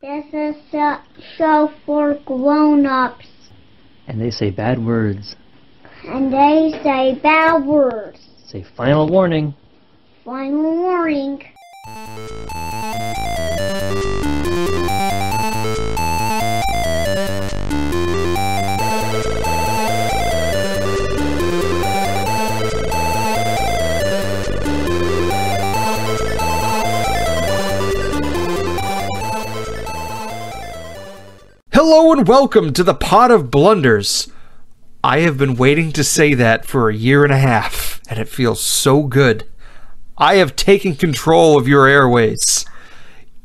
This is a show for grown-ups. And they say bad words. And they say bad words. Say final warning. Final warning. Hello and welcome to the Pod of Blunders. I have been waiting to say that for a year and a half, and it feels so good. I have taken control of your airways.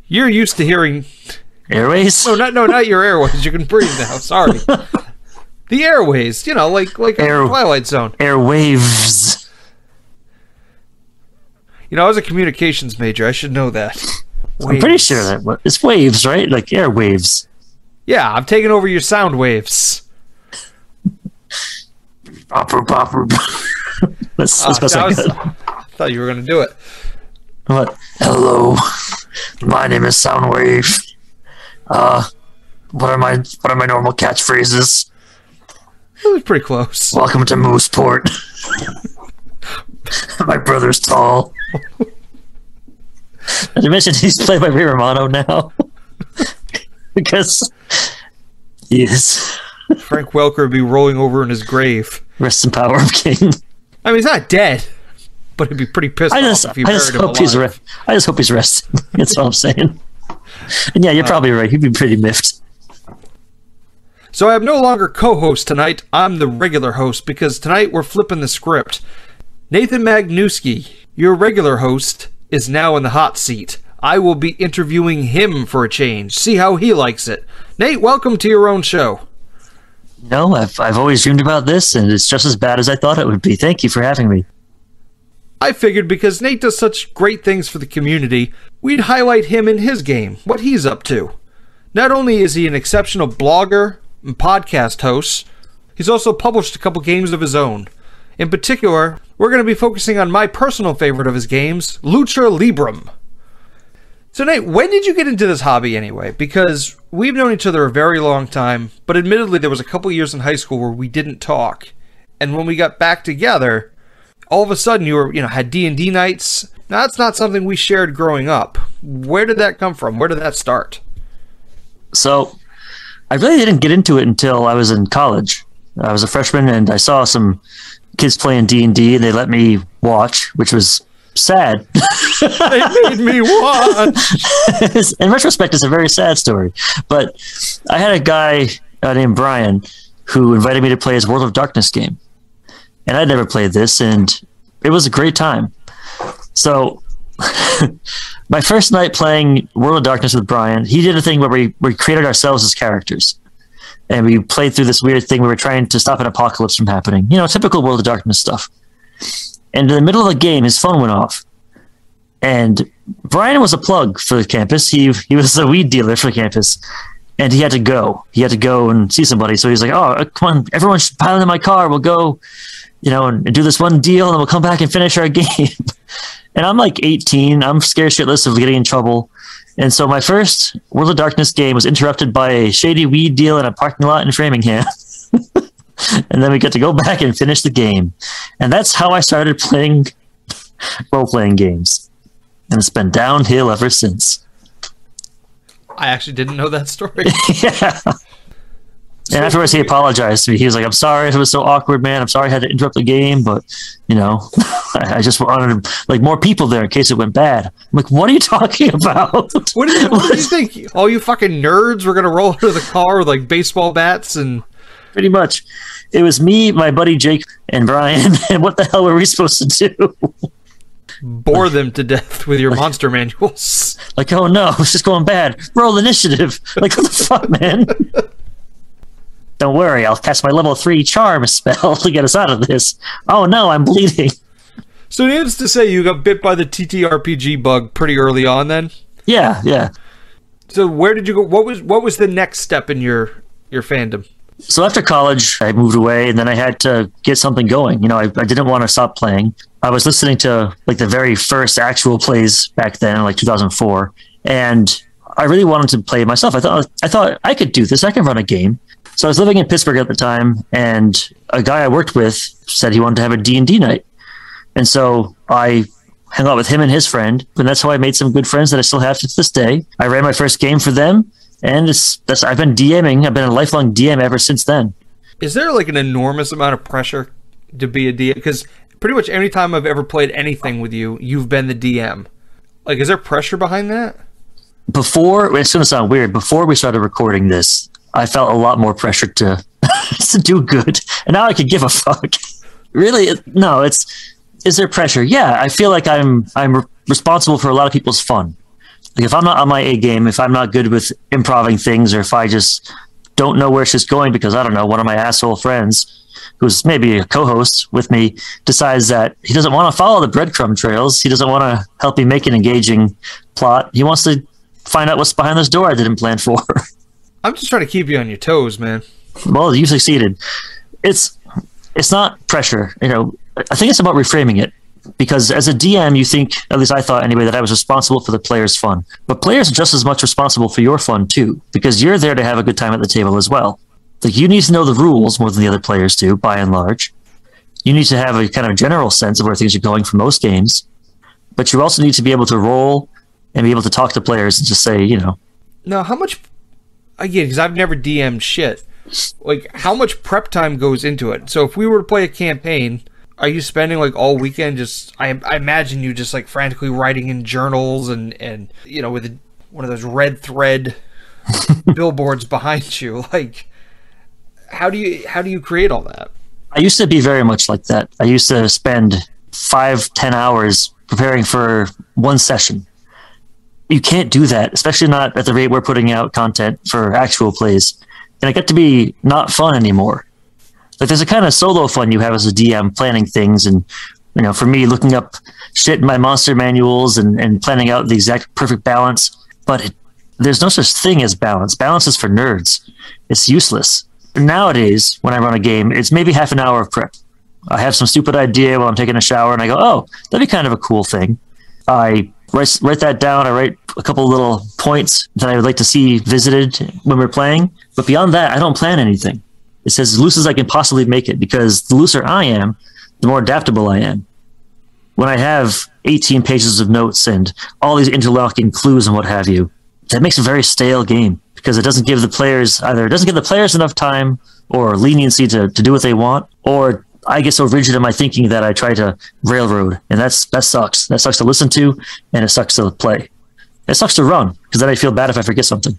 You're used to hearing... Airways? No, not your airways. You can breathe now. Sorry. The airways, you know, like Twilight Zone. Airwaves. You know, I was a communications major. I should know that. I'm pretty sure that it's waves, right? Like airwaves. Yeah, I'm taking over your sound waves. Let's mess up good. I thought you were going to do it. What? Hello, my name is Soundwave. What are my normal catchphrases? It was pretty close. Welcome to Mooseport. My brother's tall. Did you mention he's played by Ray Romano now? Because he is. Frank Welker would be rolling over in his grave. Rest in power, King. I mean, he's not dead, but he'd be pretty pissed off if you buried him alive. I just hope he's resting. That's all I'm saying. And yeah, you're probably right. He'd be pretty miffed. So I am no longer co-host tonight. I'm the regular host because tonight we're flipping the script. Nathan Magnuski, your regular host, is now in the hot seat. I will be interviewing him for a change. See how he likes it. Nate, welcome to your own show. No, I've always dreamed about this, and it's just as bad as I thought it would be. Thank you for having me. I figured because Nate does such great things for the community, we'd highlight him in his game, what he's up to. Not only is he an exceptional blogger and podcast host, he's also published a couple games of his own. In particular, we're going to be focusing on my personal favorite of his games, Lucha Librum. So Nate, when did you get into this hobby anyway? Because we've known each other a very long time, but admittedly there was a couple years in high school where we didn't talk. And when we got back together, all of a sudden you had D&D nights. Now that's not something we shared growing up. Where did that come from? Where did that start? So, I really didn't get into it until I was in college. I was a freshman and I saw some kids playing D&D and they let me watch, which was sad. They made me watch. In retrospect, it's a very sad story. But I had a guy named Brian who invited me to play his World of Darkness game. And I'd never played this, and it was a great time. So my first night playing World of Darkness with Brian, he did a thing where we created ourselves as characters. And we played through this weird thing where we were trying to stop an apocalypse from happening. You know, typical World of Darkness stuff. And in the middle of the game, his phone went off. And Brian was a plug for the campus. He was a weed dealer for the campus. And he had to go. He had to go and see somebody. So he's like, oh, come on, everyone should pile into my car. We'll go, and do this one deal, and then we'll come back and finish our game. And I'm like 18. I'm scared shitless of getting in trouble. And so my first World of Darkness game was interrupted by a shady weed deal in a parking lot in Framingham. And then we get to go back and finish the game. And that's how I started playing role-playing games. And it's been downhill ever since. I actually didn't know that story. Yeah. And afterwards he apologized to me. He was like, I'm sorry if it was so awkward, man. I'm sorry I had to interrupt the game, but, I just wanted more people there in case it went bad. I'm like, what are you talking about? What do you think? All you fucking nerds were going to roll into the car with, baseball bats and... Pretty much. It was me, my buddy Jake, and Brian, and what the hell were we supposed to do? Bore them to death with your monster manuals. Like, oh no, it's just going bad. Roll initiative. Like, what the fuck, man? Don't worry, I'll cast my level 3 charm spell to get us out of this. Oh no, I'm bleeding. So needless to say, you got bit by the TTRPG bug pretty early on then? Yeah. So where did you go? What was the next step in your fandom? So after college, I moved away, and then I had to get something going. I didn't want to stop playing. I was listening to the very first actual plays back then, 2004, and I really wanted to play myself. I thought I could do this. I can run a game. So I was living in Pittsburgh at the time, and a guy I worked with said he wanted to have a D&D night. And so I hung out with him and his friend, and that's how I made some good friends that I still have to this day. I ran my first game for them, and I've been DMing. I've been a lifelong DM ever since then. Is there like an enormous amount of pressure to be a DM? Because pretty much any time I've ever played anything with you, you've been the DM. Like, is there pressure behind that? It's going to sound weird, before we started recording this, I felt a lot more pressure to to do good, and now I could give a fuck. Really, no. Is there pressure? Yeah, I feel like I'm responsible for a lot of people's fun. Like if I'm not on my A game, if I'm not good with improving things, or if I just don't know where it's just going because I don't know, one of my asshole friends, who's maybe a co-host with me, decides that he doesn't want to follow the breadcrumb trails. He doesn't want to help me make an engaging plot. He wants to find out what's behind this door I didn't plan for. I'm just trying to keep you on your toes, man. Well, you succeeded. It's not pressure. I think it's about reframing it, because as a DM, you think, at least I thought anyway, that I was responsible for the players' fun. But players are just as much responsible for your fun too, because you're there to have a good time at the table as well. Like, you need to know the rules more than the other players do, by and large. You need to have a kind of general sense of where things are going for most games, but you also need to be able to roll and be able to talk to players and just say, Now, how much, again, because I've never DM'd shit, like, how much prep time goes into it? So if we were to play a campaign, are you spending like all weekend just, I imagine you just like frantically writing in journals and with one of those red thread billboards behind you? Like, how do you create all that? I used to be very much like that. I used to spend 5-10 hours preparing for one session. You can't do that, especially not at the rate we're putting out content for actual plays. And it got to be not fun anymore. Like, there's a kind of solo fun you have as a DM, planning things, and for me, looking up shit in my monster manuals and planning out the exact perfect balance. But there's no such thing as balance. Balance is for nerds. It's useless. Nowadays, when I run a game, it's maybe half an hour of prep. I have some stupid idea while I'm taking a shower, and I go, oh, that'd be kind of a cool thing. I write that down. I write a couple of little points that I would like to see visited when we're playing. But beyond that, I don't plan anything. It's as loose as I can possibly make it, because the looser I am, the more adaptable I am. When I have 18 pages of notes and all these interlocking clues and what have you, that makes a very stale game, because it doesn't give the players enough time or leniency to do what they want, or I get so rigid in my thinking that I try to railroad, and that sucks. That sucks to listen to, and it sucks to play. It sucks to run, because then I feel bad if I forget something.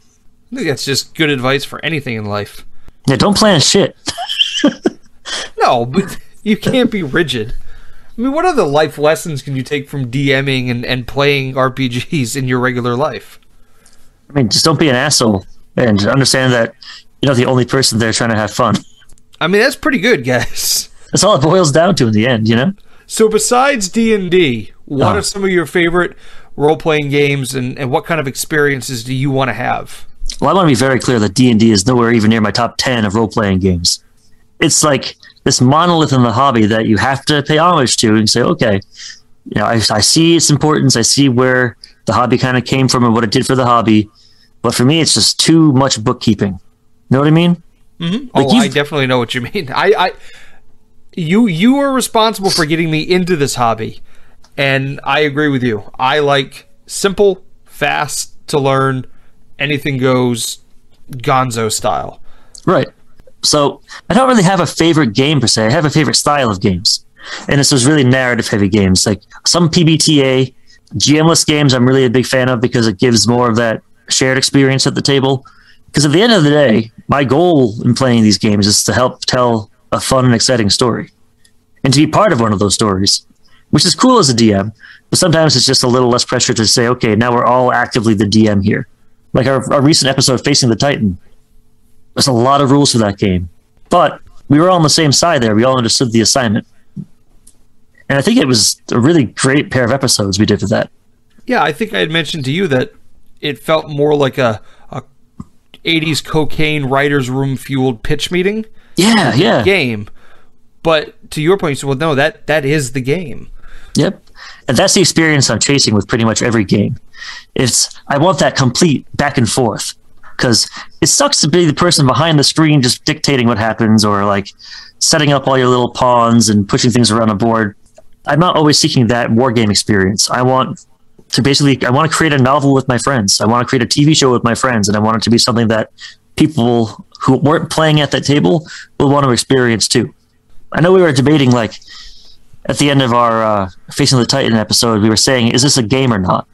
I think that's just good advice for anything in life. Yeah, don't plan shit. No, but you can't be rigid. I mean, what other life lessons can you take from DMing and playing RPGs in your regular life? I mean, just don't be an asshole, and understand that you're not the only person there trying to have fun. I mean, that's pretty good, guys. That's all it boils down to in the end, So besides D&D, what are some of your favorite role-playing games, and what kind of experiences do you want to have? Well, I want to be very clear that D&D is nowhere even near my top 10 of role-playing games. It's like this monolith in the hobby that you have to pay homage to and say, okay, I see its importance. I see where the hobby kind of came from and what it did for the hobby. But for me, it's just too much bookkeeping. You know what I mean? Mm-hmm. Like I definitely know what you mean. You are responsible for getting me into this hobby, and I agree with you. I like simple, fast to learn, anything goes, gonzo style. Right. So I don't really have a favorite game per se. I have a favorite style of games, and it's those really narrative-heavy games, like some PBTA, GM-less games. I'm really a big fan of because it gives more of that shared experience at the table. Because at the end of the day, my goal in playing these games is to help tell a fun and exciting story, and to be part of one of those stories, which is cool as a DM. But sometimes it's just a little less pressure to say, okay, now we're all actively the DM here. Like our recent episode, Facing the Titan. There's a lot of rules for that game, but we were all on the same side there. We all understood the assignment. And I think it was a really great pair of episodes we did for that. Yeah, I think I had mentioned to you that it felt more like a 80s cocaine writer's room fueled pitch meeting. Yeah. Game. But to your point, you said, well, no, that is the game. Yep. And that's the experience I'm chasing with pretty much every game. I want that complete back and forth, because it sucks to be the person behind the screen just dictating what happens, or like setting up all your little pawns and pushing things around the board. I'm not always seeking that war game experience. I want to create a novel with my friends. I want to create a TV show with my friends, and I want it to be something that people who weren't playing at that table will want to experience too. I know we were debating, like, at the end of our Facing the Titan episode, we were saying, is this a game or not?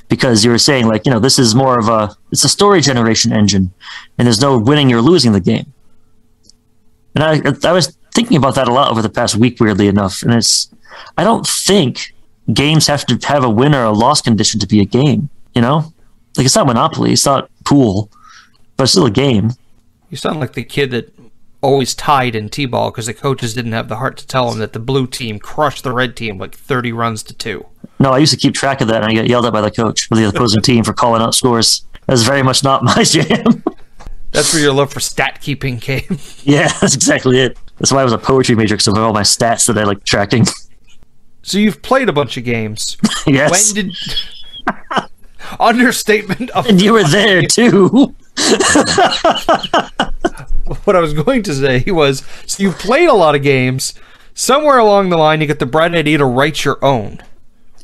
Because you were saying, like, this is more of it's a story generation engine, and there's no winning or losing the game. And I was thinking about that a lot over the past week, weirdly enough, and I don't think games have to have a win or a loss condition to be a game, Like, it's not Monopoly, it's not pool, but it's still a game. You sound like the kid that always tied in T-ball because the coaches didn't have the heart to tell him that the blue team crushed the red team like 30 runs to 2. No, I used to keep track of that, and I got yelled at by the coach of the opposing team for calling out scores. That's very much not my jam. That's where your love for stat keeping came. Yeah, that's exactly it. That's why I was a poetry major, because of all my stats that I like tracking. So you've played a bunch of games. Yes. When did... Understatement of... And you were there, too. What I was going to say was, so you've played a lot of games. Somewhere along the line, you get the bright idea to write your own.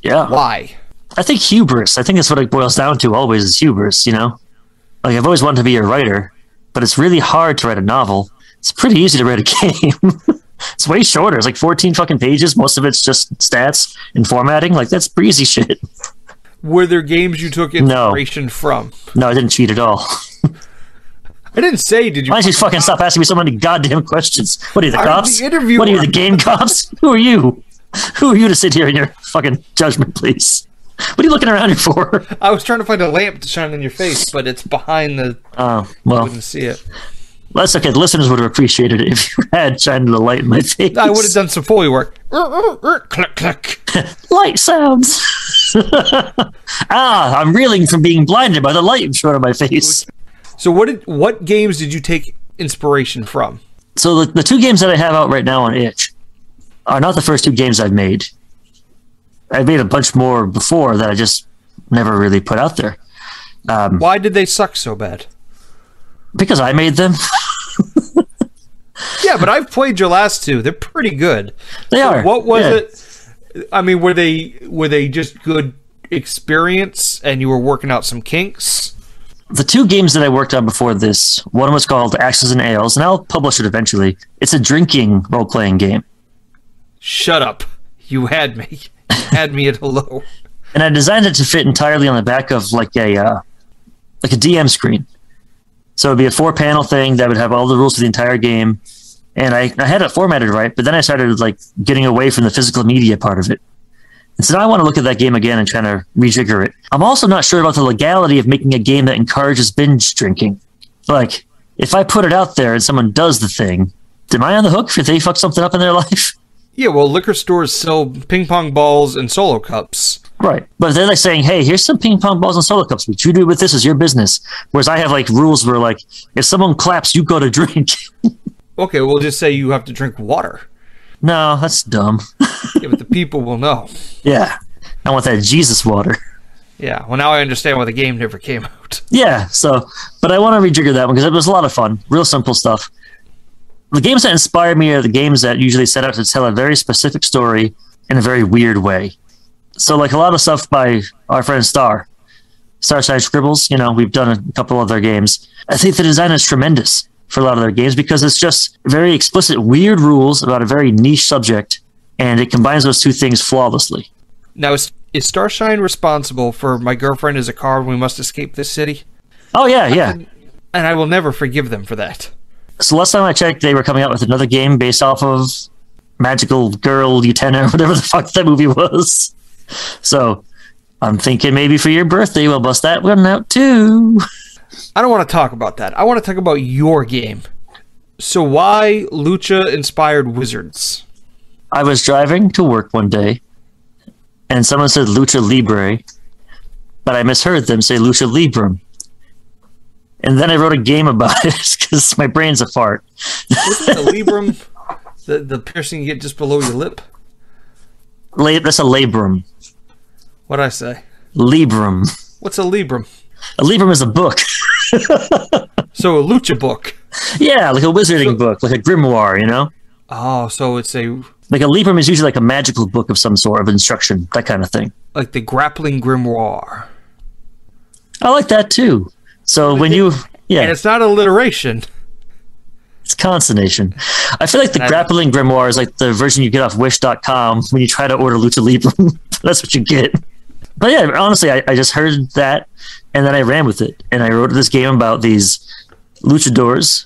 Yeah. Why? I think hubris. I think that's what it boils down to always, is hubris, Like, I've always wanted to be a writer, but it's really hard to write a novel. It's pretty easy to write a game. It's way shorter. It's like 14 fucking pages. Most of it's just stats and formatting. Like, that's breezy shit. Were there games you took inspiration from? No, I didn't cheat at all. I didn't say, did you... Why don't you fucking stop asking me so many goddamn questions? What are you, the cops? The interviewer. What are you, the game cops? Who are you? Who are you to sit here in your fucking judgment, please? What are you looking around here for? I was trying to find a lamp to shine in your face, but it's behind the... Oh, well. I wouldn't see it. Well, that's okay. The listeners would have appreciated it if you had shined the light in my face. I would have done some Foley work. Click, click. Light sounds. I'm reeling from being blinded by the light in front of my face. So what games did you take inspiration from? So the 2 games that I have out right now on itch are not the first 2 games I've made. I've made a bunch more before that I just never really put out there. Why did they suck so bad? Because I made them. Yeah, but I've played your last 2. They're pretty good. They are. What was it? I mean, were they just good experience and you were working out some kinks? The 2 games that I worked on before this, one was called Axes and Ales, and I'll publish it eventually. It's a drinking role-playing game. Shut up. You had me. You had me at hello. And I designed it to fit entirely on the back of like a DM screen. So it'd be a 4-panel thing that would have all the rules for the entire game. And I had it formatted right, but then I started like getting away from the physical media part of it. And so now I want to look at that game again and try to rejigger it. I'm also not sure about the legality of making a game that encourages binge drinking. Like, if I put it out there and someone does the thing, am I on the hook if they fuck something up in their life? Yeah, well, liquor stores sell ping pong balls and solo cups. Right. But they're like saying, hey, here's some ping pong balls and solo cups. What you do with this is your business. Whereas I have like rules where like, if someone claps, you go to drink. Okay, we'll just say you have to drink water. No, that's dumb. Yeah, but the people will know. Yeah. I want that Jesus water. Yeah, well, now I understand why the game never came out. Yeah, so, but I want to rejigger that one because it was a lot of fun. Real simple stuff. The games that inspire me are the games that usually set out to tell a very specific story in a very weird way. So, like a lot of stuff by our friend Starside Scribbles, we've done a couple of their games. I think the design is tremendous for a lot of their games because it's just very explicit, weird rules about a very niche subject, and it combines those 2 things flawlessly. Now, is Starshine responsible for My Girlfriend is a Car We Must Escape This City? Oh, yeah. And I will never forgive them for that. So last time I checked, they were coming out with another game based off of Magical Girl Utena, or whatever the fuck that movie was. So I'm thinking maybe for your birthday we'll bust that one out too. I don't want to talk about that. I want to talk about your game. So why Lucha-inspired wizards? I was driving to work one day, and someone said Lucha Libre, but I misheard them say Lucha Librum. And then I wrote a game about it because my brain's a fart. Isn't the Librum the piercing you get just below your lip? That's a labrum. What'd I say? Librum. What's a Librum? A Librum is a book. So a lucha book. Yeah, like a wizarding book, like a grimoire, you know? Oh, so it's a... Like a Librum is usually like a magical book of some sort of instruction, that kind of thing. Like the grappling grimoire. I like that too. So when you... Yeah. And it's not alliteration. It's consonation. I feel like the grappling grimoire is like the version you get off Wish.com when you try to order Lucha Librum. That's what you get. But yeah, honestly, I just heard that, and then I ran with it. And I wrote this game about these luchadores,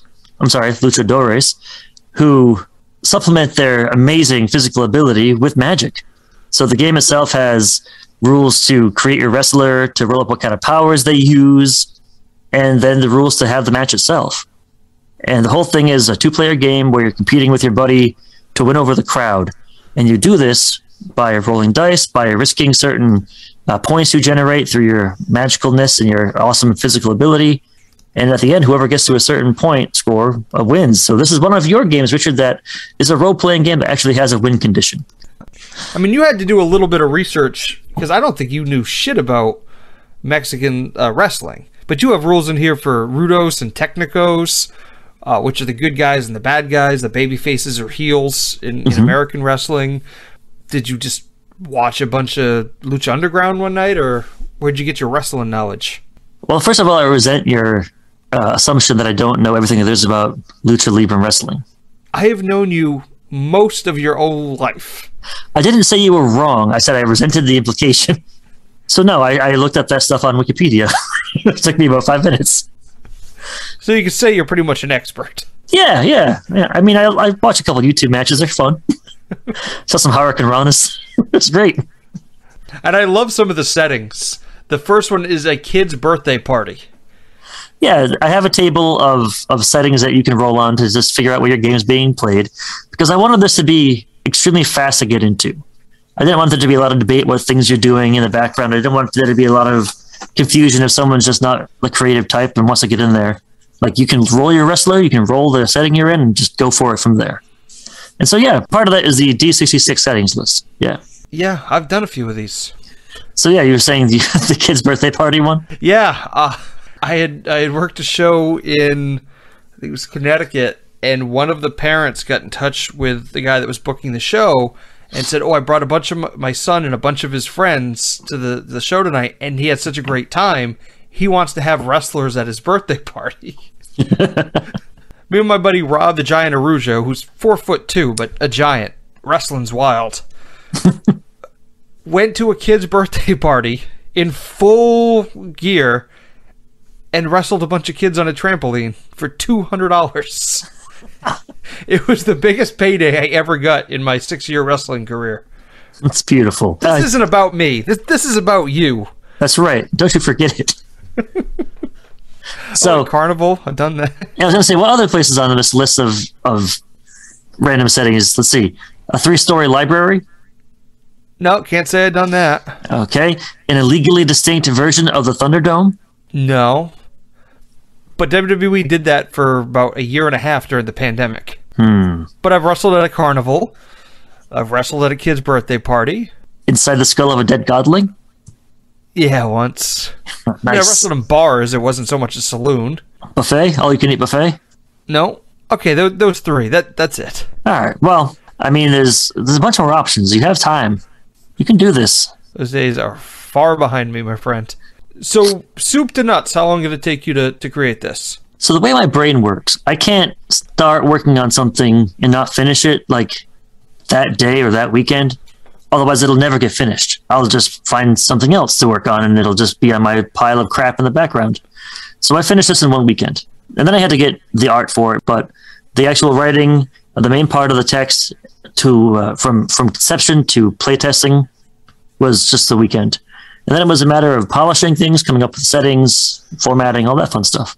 who supplement their amazing physical ability with magic. So the game itself has rules to create your wrestler, to roll up what kind of powers they use, and then the rules to have the match itself. And the whole thing is a 2-player game where you're competing with your buddy to win over the crowd. And you do this by rolling dice, by risking certain points you generate through your magicalness and your awesome physical ability. And at the end, whoever gets to a certain point score wins. So this is one of your games, Richard, that is a role-playing game that actually has a win condition. I mean, you had to do a little bit of research, because I don't think you knew shit about Mexican wrestling. But you have rules in here for Rudos and Technicos, which are the good guys and the bad guys, the baby faces or heels in American wrestling. Did you just watch a bunch of Lucha Underground one night, or where'd you get your wrestling knowledge? Well, first of all, I resent your assumption that I don't know everything there is about Lucha Librum wrestling. I have known you most of your whole life. I didn't say you were wrong. I said I resented the implication. So no, I looked up that stuff on Wikipedia. It took me about 5 minutes. So you could say you're pretty much an expert. Yeah. I mean, I watch a couple of YouTube matches. They're fun. Saw some Hurricane Ranas. It's great. And I love some of the settings. The first one is a kid's birthday party. Yeah, I have a table of settings that you can roll on to just figure out where your game is being played, because I wanted this to be extremely fast to get into. I didn't want there to be a lot of debate what things you're doing in the background. I didn't want there to be a lot of confusion if someone's just not the creative type and wants to get in there. Like, you can roll your wrestler, you can roll the setting you're in, and just go for it from there. And so, yeah, part of that is the D66 settings list. Yeah. Yeah, I've done a few of these. So, yeah, you were saying the kid's birthday party one? Yeah, I had worked a show in, I think it was Connecticut, and one of the parents got in touch with the guy that was booking the show and said, I brought a bunch of my son and a bunch of his friends to the show tonight, and he had such a great time. He wants to have wrestlers at his birthday party. Me and my buddy Rob the Giant Arujo, who's 4'2", but a giant, wrestling's wild, went to a kid's birthday party in full gear and wrestled a bunch of kids on a trampoline for $200. It was the biggest payday I ever got in my 6-year wrestling career. That's beautiful. This isn't about me. This is about you. That's right. Don't you forget it. So Carnival, I've done that. Yeah, I was going to say, what other places on this list of random settings? Let's see. A 3-story library? No, can't say I've done that. Okay. An illegally distinct version of the Thunderdome? No. But WWE did that for about a year and a half during the pandemic. But I've wrestled at a carnival. I've wrestled at a kid's birthday party. Inside the skull of a dead godling? Yeah, once. Nice. Yeah, I wrestled in bars. It wasn't so much a saloon. Buffet? All you can eat buffet? No. Okay, those 3. That's it. All right. Well, I mean, there's a bunch more options. You have time. You can do this. Those days are far behind me, my friend. So, soup to nuts, how long did it take you to create this? So the way my brain works, I can't start working on something and not finish it like that day or that weekend. Otherwise, it'll never get finished. I'll just find something else to work on, and it'll just be on my pile of crap in the background. So I finished this in one weekend. And then I had to get the art for it, but the actual writing, the main part of the text, to from conception to playtesting, was just the weekend. And then it was a matter of polishing things, coming up with settings, formatting, all that fun stuff.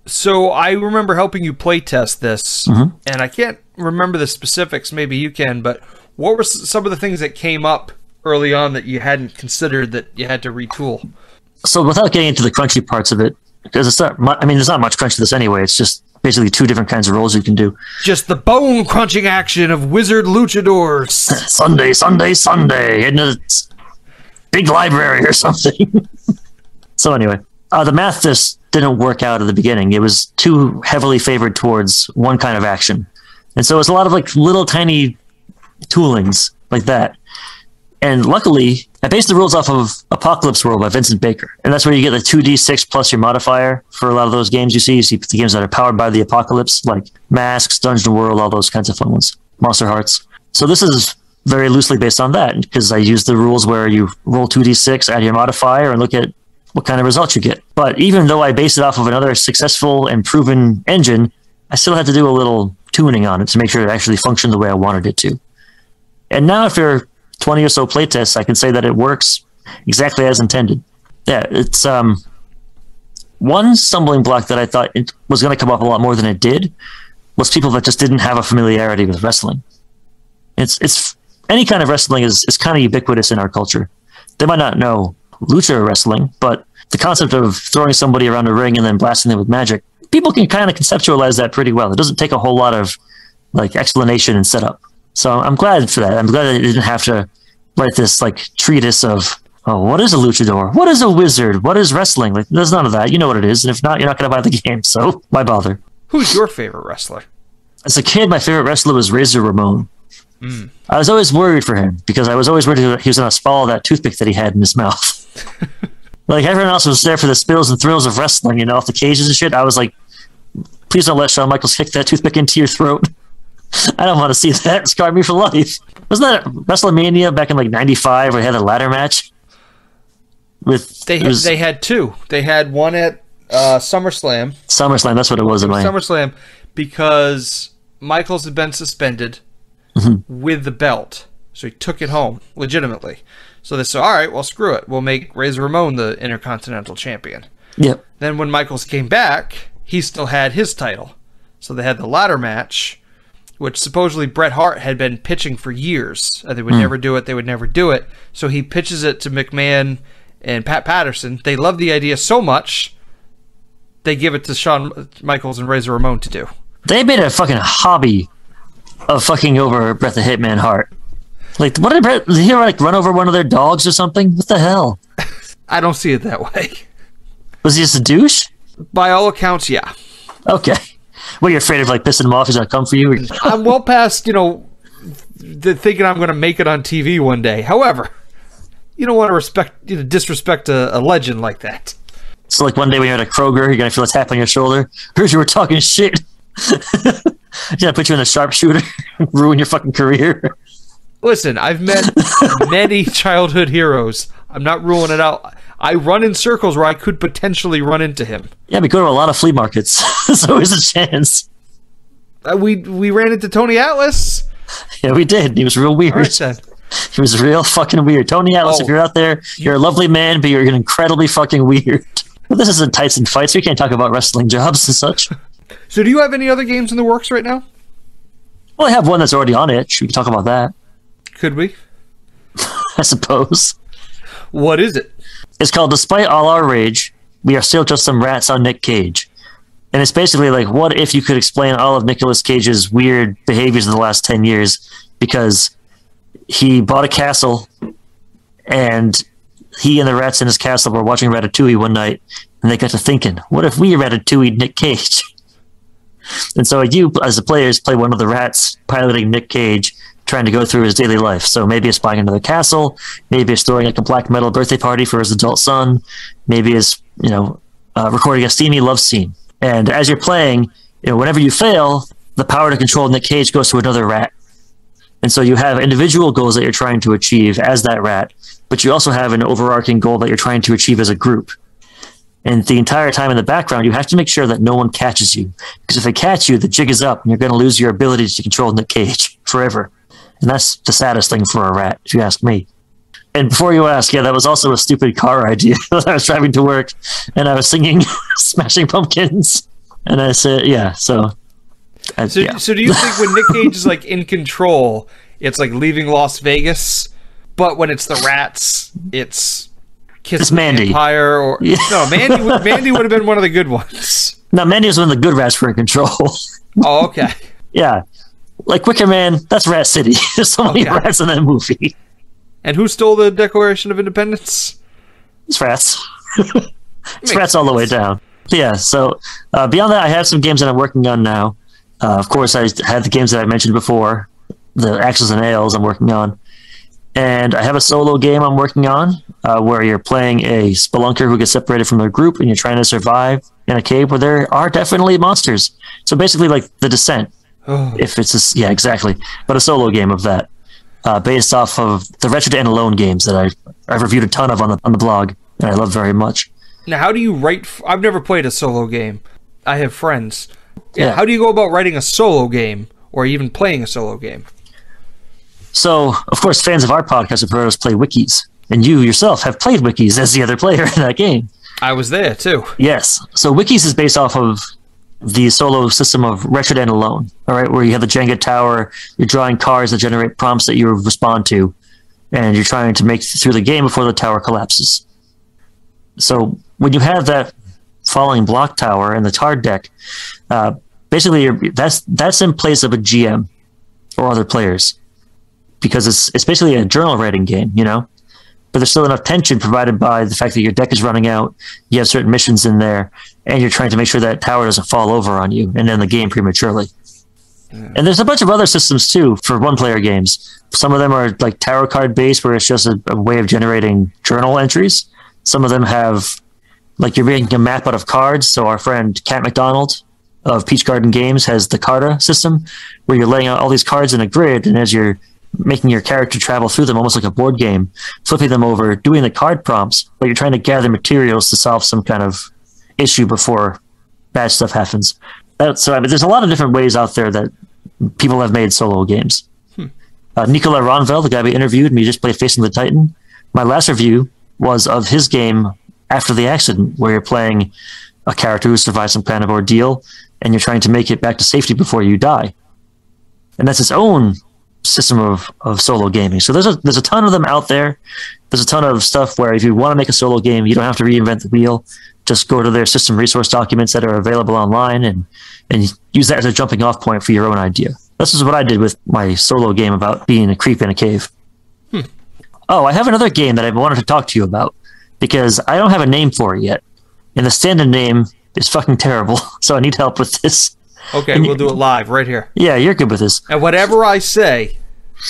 So I remember helping you playtest this, and I can't remember the specifics, maybe you can, but what were some of the things that came up early on that you hadn't considered that you had to retool? So without getting into the crunchy parts of it, because it's not, there's not much crunch to this anyway. It's just basically 2 different kinds of roles you can do. Just the bone-crunching action of wizard luchadors. Sunday, in a big library or something. So anyway, the math just didn't work out at the beginning. It was too heavily favored towards one kind of action. And so it's a lot of like little tiny toolings like that. And luckily, I based the rules off of Apocalypse World by Vincent Baker. And that's where you get the 2d6 plus your modifier for a lot of those games you see. You see the games that are powered by the Apocalypse, like Masks, Dungeon World, all those kinds of fun ones. Monster Hearts. So this is very loosely based on that, because I use the rules where you roll 2d6, add your modifier, and look at what kind of results you get. But even though I base it off of another successful and proven engine, I still had to do a little tuning on it to make sure it actually functioned the way I wanted it to. And now after 20 or so playtests, I can say that it works exactly as intended. Yeah, it's one stumbling block that I thought it was going to come up a lot more than it did was people that just didn't have a familiarity with wrestling. It's any kind of wrestling is kind of ubiquitous in our culture. They might not know lucha wrestling, but the concept of throwing somebody around a ring and then blasting them with magic, people can kind of conceptualize that pretty well. It doesn't take a whole lot of like explanation and setup. So I'm glad for that. I'm glad that I didn't have to write this like treatise of, oh, what is a luchador? What is a wizard? What is wrestling? Like, there's none of that. You know what it is. And if not, you're not going to buy the game. So why bother? Who's your favorite wrestler? As a kid, my favorite wrestler was Razor Ramon. I was always worried for him because I was always worried he was going to swallow that toothpick that he had in his mouth. Like everyone else was there for the spills and thrills of wrestling, off the cages and shit. I was like, please don't let Shawn Michaels kick that toothpick into your throat. I don't want to see that. Scar me for life. Wasn't that WrestleMania back in like 95 where they had a ladder match? They had two. They had one at SummerSlam. SummerSlam, that's what it was. SummerSlam, because Michaels had been suspended with the belt. So he took it home, legitimately. So they said, all right, well, screw it. We'll make Razor Ramon the Intercontinental Champion. Yep. Then when Michaels came back, he still had his title. So they had the ladder match, which supposedly Bret Hart had been pitching for years. They would never do it. They would never do it. So he pitches it to McMahon and Pat Patterson. They love the idea so much, they give it to Shawn Michaels and Razor Ramon to do. They made a fucking hobby of fucking over Bret the Hitman Hart. Like, what did he like run over one of their dogs or something? What the hell? I don't see it that way. Was he just a douche? By all accounts, yeah. Okay. What, you're afraid of like pissing him off? He's gonna come for you? I'm well past, the thinking I'm gonna make it on TV one day. However, you don't want to disrespect a legend like that. So like one day when you're at a Kroger, you're gonna feel a tap on your shoulder. Heard you were talking shit. Yeah, put you in a sharpshooter, ruin your fucking career. Listen, I've met many childhood heroes. I'm not ruling it out. I run in circles where I could potentially run into him. Yeah, we go to a lot of flea markets. There's always a chance. We ran into Tony Atlas. Yeah, we did. He was real weird. Right, then. He was real fucking weird. Tony Atlas, if you're out there, you're a lovely man, but you're incredibly fucking weird. But this isn't Tights and Fights. We can't talk about wrestling jobs and such. So do you have any other games in the works right now? Well, I have one that's already on itch. We can talk about that. Could we? I suppose. What is it? It's called Despite All Our Rage, We Are Still Just Some Rats on Nick Cage. And it's basically like, what if you could explain all of Nicolas Cage's weird behaviors in the last 10 years? Because he bought a castle, and he and the rats in his castle were watching Ratatouille one night, and they got to thinking, what if we Ratatouille Nick Cage? And so you, as the players, play one of the rats piloting Nick Cage, trying to go through his daily life. So maybe it's buying another castle, maybe it's throwing like a black metal birthday party for his adult son, maybe it's recording a steamy love scene. And as you're playing, whenever you fail, the power to control Nick Cage goes to another rat. And so you have individual goals that you're trying to achieve as that rat, but you also have an overarching goal that you're trying to achieve as a group. And the entire time in the background, you have to make sure that no one catches you. Because if they catch you, the jig is up, and you're going to lose your ability to control Nick Cage forever. And that's the saddest thing for a rat, if you ask me. And before you ask, yeah, that was also a stupid car idea. I was driving to work, and I was singing Smashing Pumpkins. And I said, yeah, so... So do you think when Nick Cage is like in control, it's like leaving Las Vegas, but when it's the rats, it's Kiss the Mandy. Empire? Or yeah. No, Mandy would have been one of the good ones. No, Mandy was when the good rats were in control. Oh, okay. Yeah. Like Wicker Man, that's Rat City. There's so many rats in that movie. And who stole the Declaration of Independence? It's rats. Sprats all the way down. Yeah, so beyond that, I have some games that I'm working on now. Of course, I had the games that I mentioned before, the Axles and Ales I'm working on. And I have a solo game I'm working on where you're playing a spelunker who gets separated from their group and you're trying to survive in a cave where there are definitely monsters. So basically like The Descent. If it's yeah, exactly. But a solo game of that, based off of the Wretched and Alone games that I've reviewed a ton of on the blog, and I love very much. Now, how do you write? I've never played a solo game. I have friends. Yeah. How do you go about writing a solo game, or even playing a solo game? So, of course, fans of our podcast have heard us play wikis, and you yourself have played wikis as the other player in that game. I was there too. Yes. So, wikis is based off of the solo system of Wretched and Alone, all right, where you have the Jenga tower, you're drawing cards that generate prompts that you respond to, and you're trying to make it through the game before the tower collapses. So when you have that falling block tower in the card deck, basically that's in place of a GM or other players, because it's basically a journal writing game, you know? But there's still enough tension provided by the fact that your deck is running out, you have certain missions in there, and you're trying to make sure that tower doesn't fall over on you and end the game prematurely. And there's a bunch of other systems too for one-player games. Some of them are like tarot card based, where it's just a way of generating journal entries. Some of them have, like, you're making a map out of cards. So our friend Cat McDonald of Peach Garden Games has the Carta System, where you're laying out all these cards in a grid, and as you're making your character travel through them almost like a board game, flipping them over, doing the card prompts, but you're trying to gather materials to solve some kind of issue before bad stuff happens. So I mean, there's a lot of different ways out there that people have made solo games. Nicola Ronvel, the guy we interviewed, and we just played Facing the Titan. My last review was of his game After the Accident, where you're playing a character who survived some kind of ordeal, and you're trying to make it back to safety before you die. And that's its own system of solo gaming. So there's a ton of them out there. There's a ton of stuff where if you want to make a solo game, you don't have to reinvent the wheel. Just go to their system resource documents that are available online and use that as a jumping off point for your own idea. This is what I did with my solo game about being a creep in a cave. Oh, I have another game that I wanted to talk to you about, because I don't have a name for it yet. And the stand-in name is fucking terrible, so I need help with this. Okay, we'll do it live right here. Yeah, you're good with this. And whatever I say,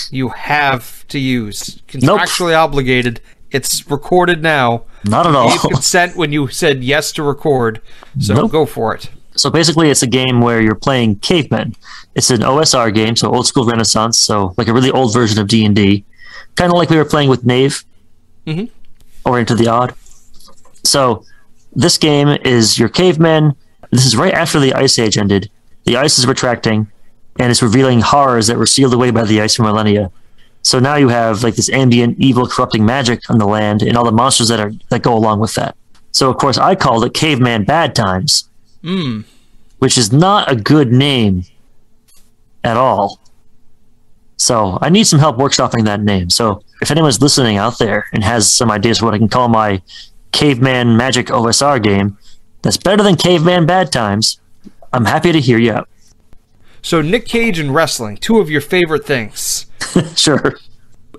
you have to use. Contractually obligated. It's recorded now. Not at all. You gave consent when you said yes to record, so Go for it. So basically, it's a game where you're playing cavemen. It's an OSR game, so old school Renaissance, so like a really old version of D&D. Kind of like we were playing with Knave, or Into the Odd. So this game is your cavemen. This is right after the Ice Age ended. The ice is retracting, and it's revealing horrors that were sealed away by the ice for millennia. So now you have like this ambient, evil, corrupting magic on the land, and all the monsters that go along with that. So of course I called it Caveman Bad Times, which is not a good name at all. So I need some help workshopping that name. So if anyone's listening out there and has some ideas for what I can call my Caveman Magic OSR game that's better than Caveman Bad Times, I'm happy to hear you out. So Nick Cage and wrestling, two of your favorite things. Sure.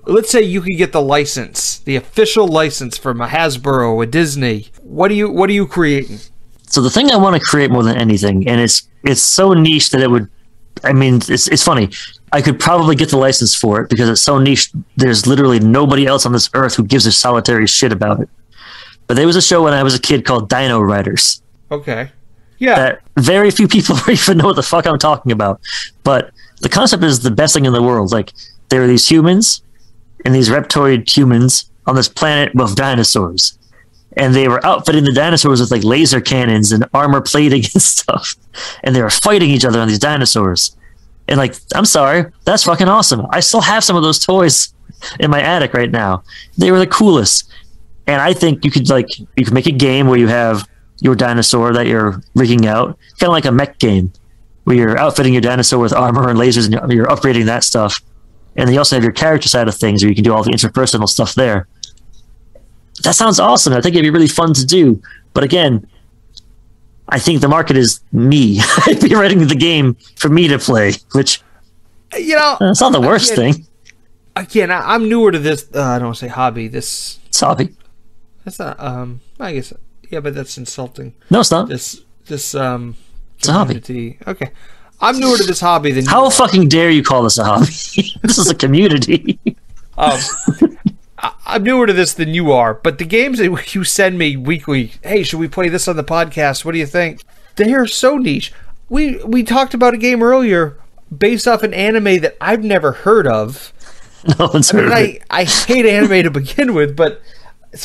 Let's say you could get the license, the official license from a Hasbro, a Disney. What are you creating? So the thing I want to create more than anything, and it's so niche that it would, I mean, it's funny. I could probably get the license for it because it's so niche. There's literally nobody else on this earth who gives a solitary shit about it. But there was a show when I was a kid called Dino Riders. Okay. Yeah. That very few people even know what the fuck I'm talking about. But the concept is the best thing in the world. Like, there are these humans and these reptoid humans on this planet of dinosaurs. And they were outfitting the dinosaurs with like laser cannons and armor plating and stuff. And they were fighting each other on these dinosaurs. And like, I'm sorry, that's fucking awesome. I still have some of those toys in my attic right now. They were the coolest. And I think you could make a game where you have your dinosaur that you're rigging out, kind of like a mech game, where you're outfitting your dinosaur with armor and lasers, and you're upgrading that stuff. And then you also have your character side of things, where you can do all the interpersonal stuff there. That sounds awesome. I think it'd be really fun to do. But again, I think the market is me. I'd be writing the game for me to play, which, it's not the worst thing. Again, I'm newer to this. I don't want to say hobby. It's hobby. That's not. I guess. Yeah, but that's insulting. No, it's not. This It's a hobby. community. Okay. I'm newer to this hobby than you How are. fucking dare you call this a hobby? This is a community. I'm newer to this than you are, but the games that you send me weekly, hey, should we play this on the podcast? What do you think? They are so niche. We talked about a game earlier based off an anime that I've never heard of. No one's heard of it. I hate anime to begin with, but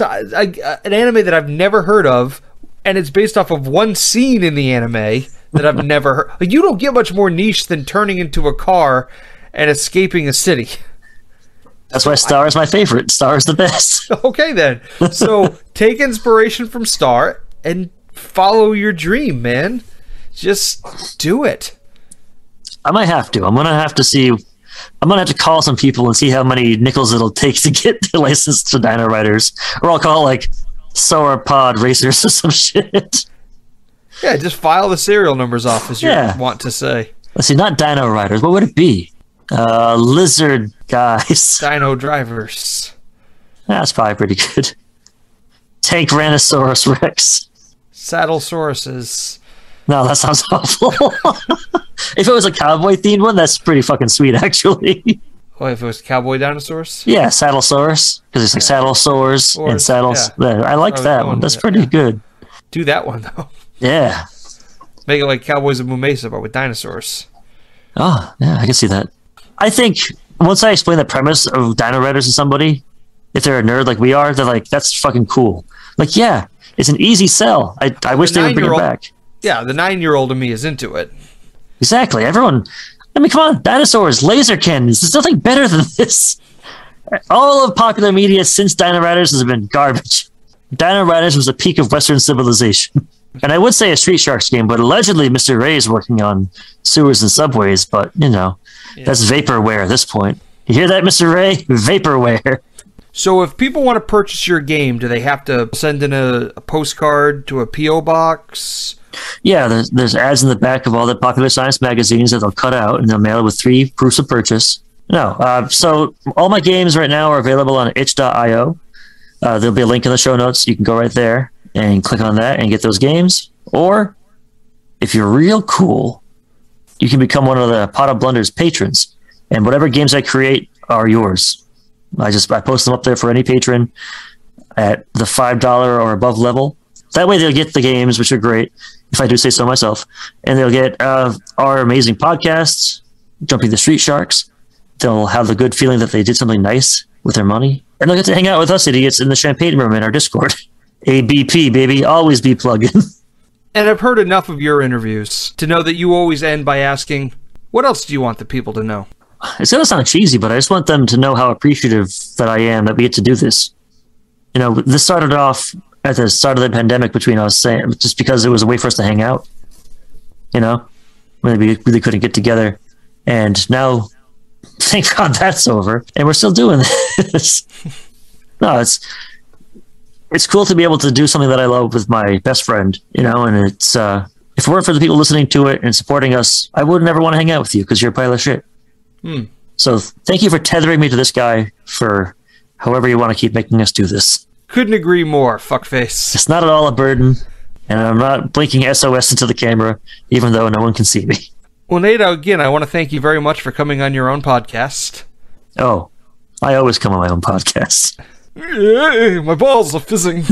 an anime that I've never heard of, and it's based off of one scene in the anime that I've never heard. Like, you don't get much more niche than turning into a car and escaping a city. That's why Star is my favorite. Star is the best. Okay, then. So take inspiration from Star and follow your dream, man. Just do it. I might have to. I'm gonna have to call some people and see how many nickels it'll take to get the license to Dino Riders, or I'll call it like Sauropod Racers or some shit. Yeah, just file the serial numbers off, as you want to say. Let's see, not Dino Riders. What would it be? Lizard guys. Dino drivers. That's probably pretty good. Tank Tyrannosaurus Rex. Saddlesauruses. No, that sounds awful. If it was a cowboy themed one, that's pretty fucking sweet, actually. Oh, if it was cowboy dinosaurs? Yeah, Saddlesaurus, because it's like saddle sores and saddles. Yeah. I like that one. That's pretty good. Do that one, though. Yeah. Make it like Cowboys of Mumesa, but with dinosaurs. Oh, yeah, I can see that. I think once I explain the premise of Dino Riders to somebody, if they're a nerd like we are, they're like, that's fucking cool. Like, yeah, it's an easy sell. I wish they would bring it back. Yeah, the 9-year-old in me is into it. Exactly. Everyone, I mean, come on, dinosaurs, laser cannons. There's nothing better than this. All of popular media since Dino Riders has been garbage. Dino Riders was the peak of Western civilization. And I would say a Street Sharks game, but allegedly Mr. Ray is working on sewers and subways, but, you know, that's vaporware at this point. You hear that, Mr. Ray? Vaporware. So if people want to purchase your game, do they have to send in a postcard to a P.O. box? Yeah, there's ads in the back of all the popular science magazines that they'll cut out, and they'll mail it with 3 proofs of purchase. No, so all my games right now are available on itch.io. There'll be a link in the show notes. You can go right there and click on that and get those games. Or, if you're real cool, you can become one of the Pod of Blunders patrons, and whatever games I create are yours. I post them up there for any patron at the $5 or above level. That way they'll get the games, which are great, if I do say so myself, and they'll get our amazing podcasts, Jumping the Street Sharks. They'll have the good feeling that they did something nice with their money, and they'll get to hang out with us idiots in the champagne room in our Discord. ABP, baby, always be plugging. And I've heard enough of your interviews to know that you always end by asking, what else do you want the people to know? It's going to sound cheesy, but I just want them to know how appreciative that I am that we get to do this. You know, this started off at the start of the pandemic between us, just because it was a way for us to hang out. You know, when we really couldn't get together. And now, thank God that's over, and we're still doing this. No, it's cool to be able to do something that I love with my best friend, you know, and it's, if it weren't for the people listening to it and supporting us, I would never want to hang out with you because you're a pile of shit. So thank you for tethering me to this guy for however you want to keep making us do this. Couldn't agree more, fuckface. It's not at all a burden, and I'm not blinking SOS into the camera, even though no one can see me. Well, Nate, again, I want to thank you very much for coming on your own podcast. Oh, I always come on my own podcast. My balls are fizzing.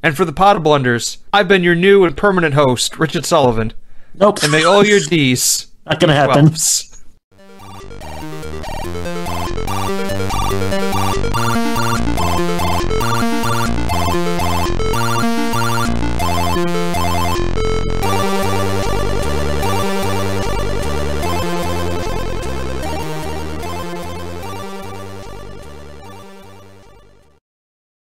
And for the Pod of Blunders, I've been your new and permanent host, Richard Sullivan. Nope. And may all your D's not gonna happen. 12s.